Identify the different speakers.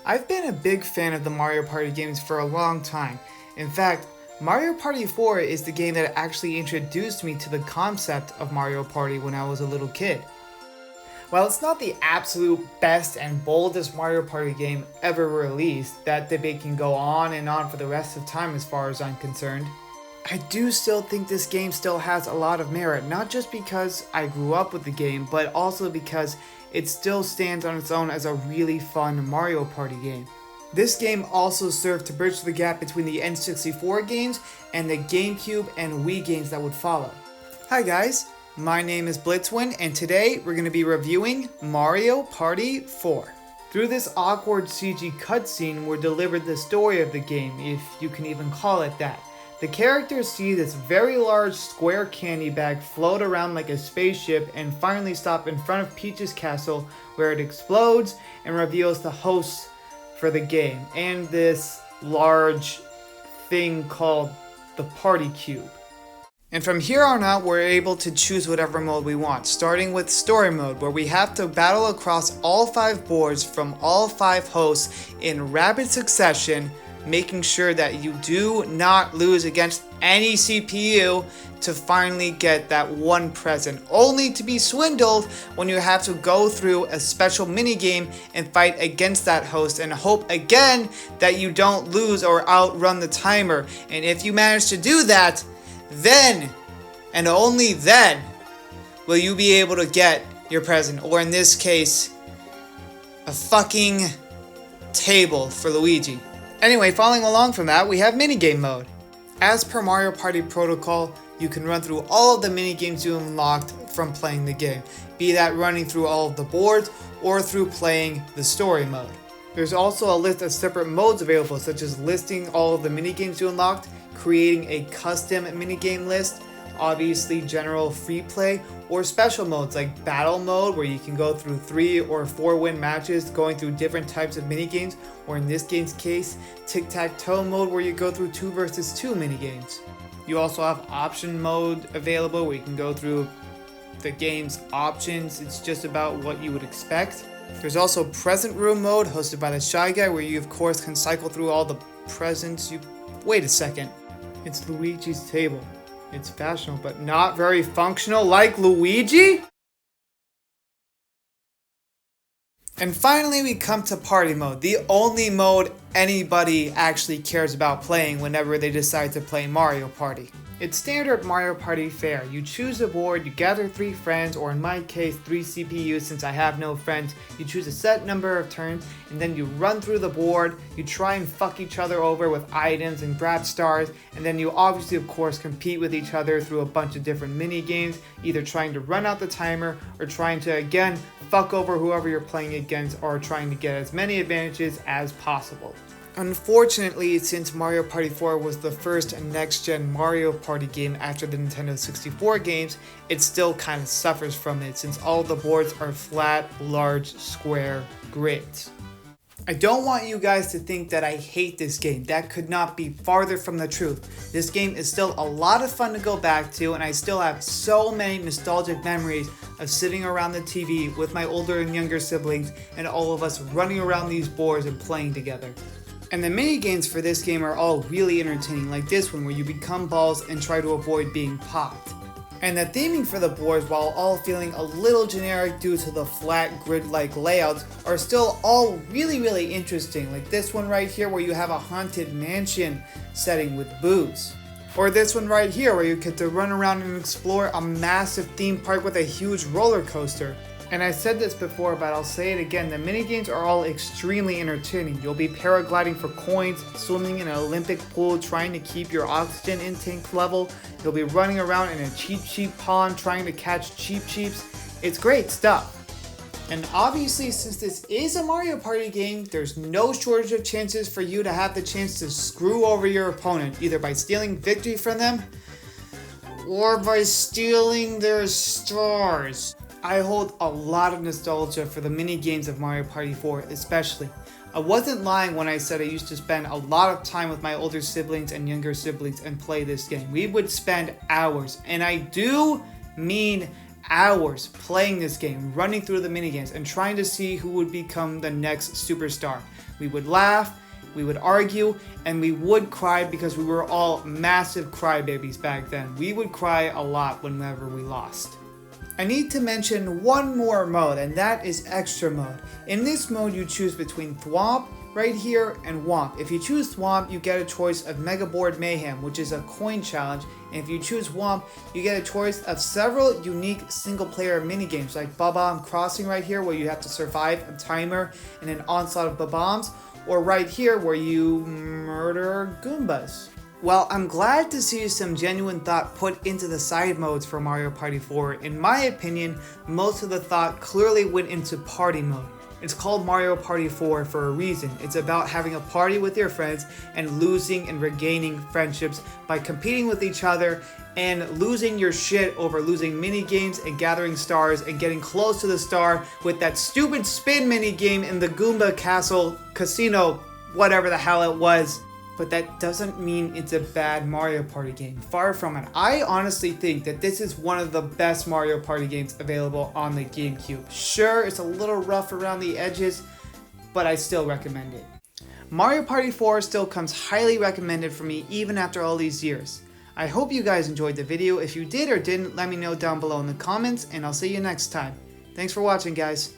Speaker 1: I've been a big fan of the Mario Party games for a long time. In fact, Mario Party 4 is the game that actually introduced me to the concept of Mario Party when I was a little kid. While it's not the absolute best and boldest Mario Party game ever released, that debate can go on and on for the rest of time as far as I'm concerned. I do still think this game still has a lot of merit, not just because I grew up with the game, but also because it still stands on its own as a really fun Mario Party game. This game also served to bridge the gap between the N64 games and the GameCube and Wii games that would follow. Hi guys, my name is Blitzwin, and today we're going to be reviewing Mario Party 4. Through this awkward CG cutscene, we're delivered the story of the game, if you can even call it that. The characters see this very large square candy bag float around like a spaceship and finally stop in front of Peach's castle, where it explodes and reveals the hosts for the game and this large thing called the Party Cube. And from here on out, we're able to choose whatever mode we want, starting with Story Mode, where we have to battle across all 5 boards from all 5 hosts in rapid succession, making sure that you do not lose against any CPU to finally get that one present, only to be swindled when you have to go through a special minigame and fight against that host and hope again that you don't lose or outrun the timer. And if you manage to do that, then and only then will you be able to get your present, or in this case, a fucking table for Luigi. Anyway, following along from that, we have minigame mode. As per Mario Party protocol, you can run through all of the minigames you unlocked from playing the game, be that running through all of the boards or through playing the story mode. There's also a list of separate modes available, such as listing all of the minigames you unlocked, creating a custom minigame list, obviously general free play, or special modes like battle mode, where you can go through 3 or 4 win matches going through different types of minigames, or in this game's case, tic-tac-toe mode, where you go through 2 versus 2 minigames. You also have option mode available, where you can go through the game's options. It's just about what you would expect. There's also present room mode, hosted by the Shy Guy, where you of course can cycle through all the presents you... Wait a second. It's Luigi's table. It's fashionable, but not very functional like Luigi? And finally, we come to party mode, the only mode anybody actually cares about playing whenever they decide to play Mario Party. It's standard Mario Party fare. You choose a board, you gather 3 friends, or in my case 3 CPUs since I have no friends. You choose a set number of turns, and then you run through the board, you try and fuck each other over with items and grab stars, and then you obviously of course compete with each other through a bunch of different mini games, either trying to run out the timer or trying to again fuck over whoever you're playing against, or trying to get as many advantages as possible. Unfortunately, since Mario Party 4 was the first next-gen Mario Party game after the Nintendo 64 games, it still kind of suffers from it since all the boards are flat, large, square grids. I don't want you guys to think that I hate this game. That could not be farther from the truth. This game is still a lot of fun to go back to, and I still have so many nostalgic memories of sitting around the TV with my older and younger siblings and all of us running around these boards and playing together. And the mini games for this game are all really entertaining, like this one where you become balls and try to avoid being popped. And the theming for the boards, while all feeling a little generic due to the flat grid-like layouts, are still all really interesting, like this one right here where you have a haunted mansion setting with booze. Or this one right here where you get to run around and explore a massive theme park with a huge roller coaster. And I said this before, but I'll say it again, the minigames are all extremely entertaining. You'll be paragliding for coins, swimming in an Olympic pool, trying to keep your oxygen intake level. You'll be running around in a Cheep Cheep pond, trying to catch Cheep Cheeps. It's great stuff. And obviously, since this is a Mario Party game, there's no shortage of chances for you to have the chance to screw over your opponent, either by stealing victory from them, or by stealing their stars. I hold a lot of nostalgia for the mini games of Mario Party 4 especially. I wasn't lying when I said I used to spend a lot of time with my older siblings and younger siblings and play this game. We would spend hours, and I do mean hours playing this game, running through the minigames, and trying to see who would become the next superstar. We would laugh, we would argue, and we would cry because we were all massive crybabies back then. We would cry a lot whenever we lost. I need to mention one more mode, and that is Extra Mode. In this mode, you choose between Thwomp right here and Womp. If you choose Thwomp, you get a choice of Mega Board Mayhem, which is a coin challenge, and if you choose Womp, you get a choice of several unique single-player minigames, like Bob-omb Crossing right here, where you have to survive a timer and an onslaught of Bob-ombs, or right here, where you murder Goombas. Well, I'm glad to see some genuine thought put into the side modes for Mario Party 4. In my opinion, most of the thought clearly went into Party Mode. It's called Mario Party 4 for a reason. It's about having a party with your friends and losing and regaining friendships by competing with each other and losing your shit over losing mini games and gathering stars and getting close to the star with that stupid spin mini game in the Goomba Castle Casino, whatever the hell it was. But that doesn't mean it's a bad Mario Party game. Far from it. I honestly think that this is one of the best Mario Party games available on the GameCube. Sure, it's a little rough around the edges, but I still recommend it. Mario Party 4 still comes highly recommended for me even after all these years. I hope you guys enjoyed the video. If you did or didn't, let me know down below in the comments, and I'll see you next time. Thanks for watching, guys.